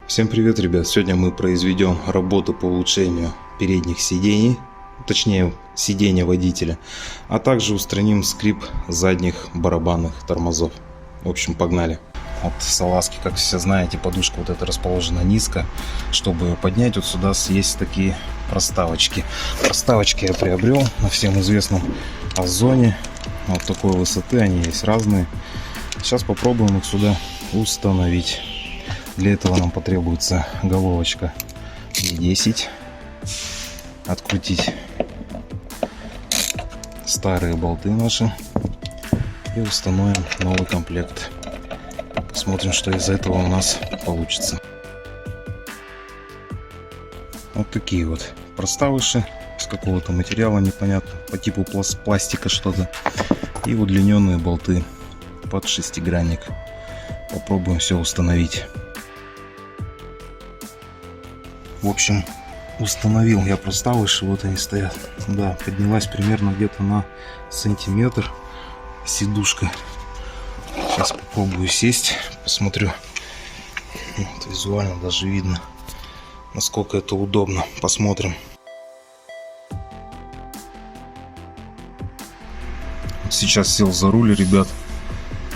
Всем привет, ребят! Сегодня мы произведем работу по улучшению передних сидений, точнее сидения водителя, а также устраним скрип задних барабанных тормозов. В общем, погнали! Вот салазки, как все знаете, подушка вот эта расположена низко. Чтобы ее поднять, вот сюда есть такие проставочки. Проставочки я приобрел на всем известном Озоне. Вот такой высоты, они есть разные. Сейчас попробуем их сюда установить. Для этого нам потребуется головочка E10. Открутить старые болты наши и установим новый комплект. Посмотрим, что из этого у нас получится. Вот такие вот проставыши из какого-то материала непонятно, по типу пластика что-то, и удлиненные болты под шестигранник. Попробуем все установить. В общем, установил я проставыши, вот они стоят. Да, поднялась примерно где-то на сантиметр сидушка. Сейчас попробую сесть, посмотрю. Вот, визуально даже видно, насколько это удобно. Посмотрим. Вот сейчас сел за руль, ребят.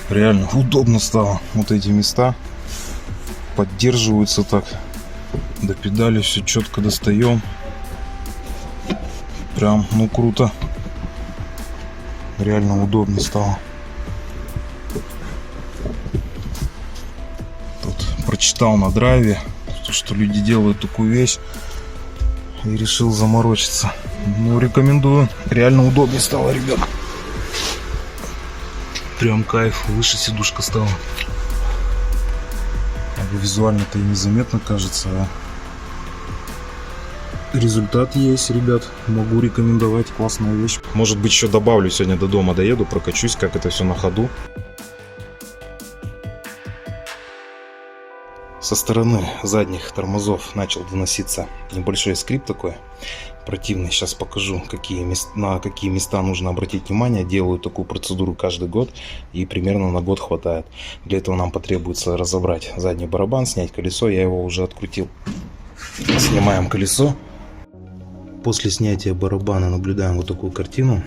Реально удобно стало. Вот эти места поддерживаются так. До педали все четко достаем. Прям, ну, круто. Реально удобно стало. Тут прочитал на драйве, что люди делают такую вещь, и решил заморочиться. Ну, рекомендую. Реально удобнее стало, ребят. Прям кайф. Выше сидушка стала. Визуально-то и незаметно кажется, а результат есть, ребят. Могу рекомендовать. Классная вещь. Может быть, еще добавлю, сегодня до дома доеду, прокачусь, как это все на ходу. Со стороны задних тормозов начал доноситься небольшой скрип такой противный. Сейчас покажу, на какие места нужно обратить внимание. Делаю такую процедуру каждый год, и примерно на год хватает. Для этого нам потребуется разобрать задний барабан, снять колесо. Я его уже открутил. Снимаем колесо. После снятия барабана наблюдаем вот такую картину.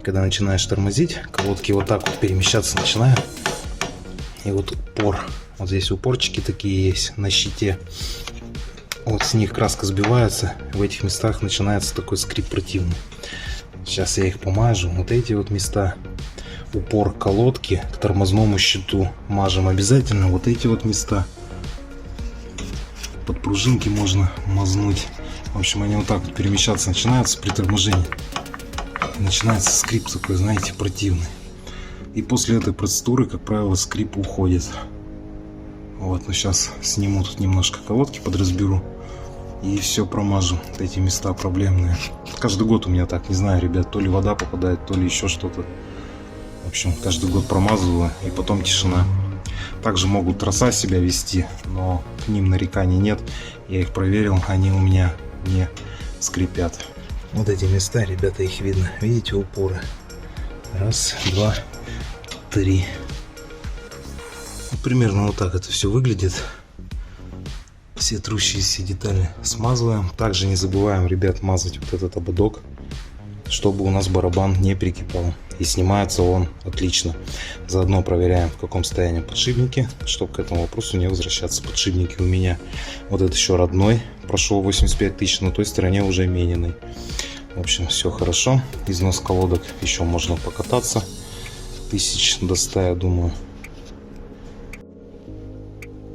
Когда начинаешь тормозить, колодки вот так вот перемещаться начинают. И вот упор. Вот здесь упорчики такие есть на щите. Вот с них краска сбивается. В этих местах начинается такой скрип противный. Сейчас я их помажу. Вот эти вот места. Упор колодки к тормозному щиту мажем обязательно. Вот эти вот места. Под пружинки можно мазнуть. В общем, они вот так вот перемещаться начинаются при торможении. Начинается скрип такой, знаете, противный. И после этой процедуры, как правило, скрип уходит. Вот, ну сейчас сниму тут немножко колодки, подразберу. И все промажу. Вот эти места проблемные. Каждый год у меня так, не знаю, ребят, то ли вода попадает, то ли еще что-то. В общем, каждый год промазываю, и потом тишина. Также могут троса себя вести, но к ним нареканий нет. Я их проверил, они у меня не скрипят. Вот эти места, ребята, их видно. Видите, упоры. Раз, два, три. Примерно вот так это все выглядит. Все трущиеся детали смазываем. Также не забываем, ребят, мазать вот этот ободок, чтобы у нас барабан не прикипал. И снимается он отлично. Заодно проверяем, в каком состоянии подшипники, чтобы к этому вопросу не возвращаться. Подшипники у меня вот этот еще родной, прошел 85 тысяч, на той стороне уже мененный. В общем, все хорошо. Износ колодок еще можно покататься. 1000 до 100, я думаю.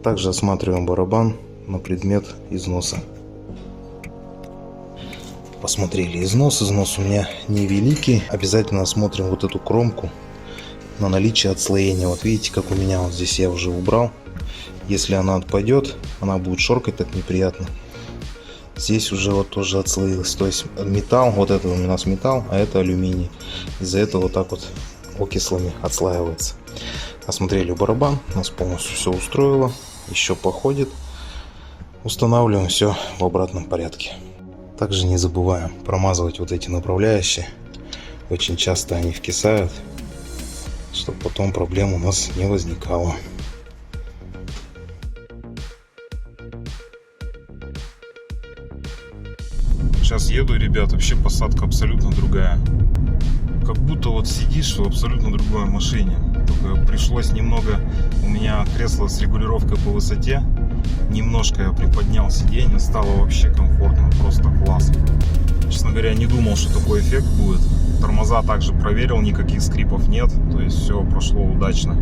Также осматриваем барабан на предмет износа. Посмотрели износ. Износ у меня невеликий. Обязательно осмотрим вот эту кромку на наличие отслоения. Вот видите, как у меня вот здесь я уже убрал. Если она отпадет, она будет шоркать так неприятно. Здесь уже вот тоже отслоилось. То есть металл, вот это у нас металл, а это алюминий. Из-за этого вот так вот окислами отслаивается. Осмотрели барабан, нас полностью все устроило. Еще походит. Устанавливаем все в обратном порядке. Также не забываем промазывать вот эти направляющие. Очень часто они вкисают, чтобы потом проблем у нас не возникало. Сейчас еду, ребят, вообще посадка абсолютно другая. Как будто вот сидишь в абсолютно другой машине. Только пришлось немного, у меня кресло с регулировкой по высоте, немножко я приподнял сиденье, стало вообще комфортно, просто класс. Честно говоря, не думал, что такой эффект будет. Тормоза также проверил, никаких скрипов нет, то есть все прошло удачно.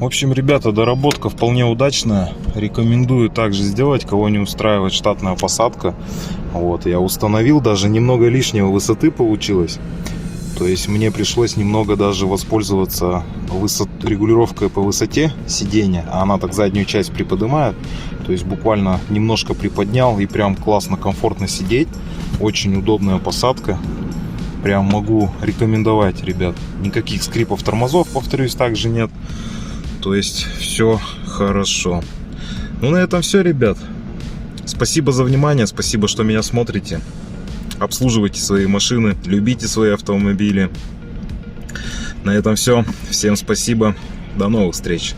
В общем, ребята, доработка вполне удачная. Рекомендую также сделать, кого не устраивает штатная посадка. Вот, я установил, даже немного лишнего высоты получилось. То есть мне пришлось немного даже воспользоваться регулировкой по высоте сидения. А она так заднюю часть приподнимает. То есть буквально немножко приподнял и прям классно, комфортно сидеть. Очень удобная посадка. Прям могу рекомендовать, ребят. Никаких скрипов тормозов, повторюсь, также нет. То есть все хорошо. Ну, на этом все, ребят. Спасибо за внимание, спасибо, что меня смотрите. Обслуживайте свои машины, любите свои автомобили. На этом все. Всем спасибо. До новых встреч.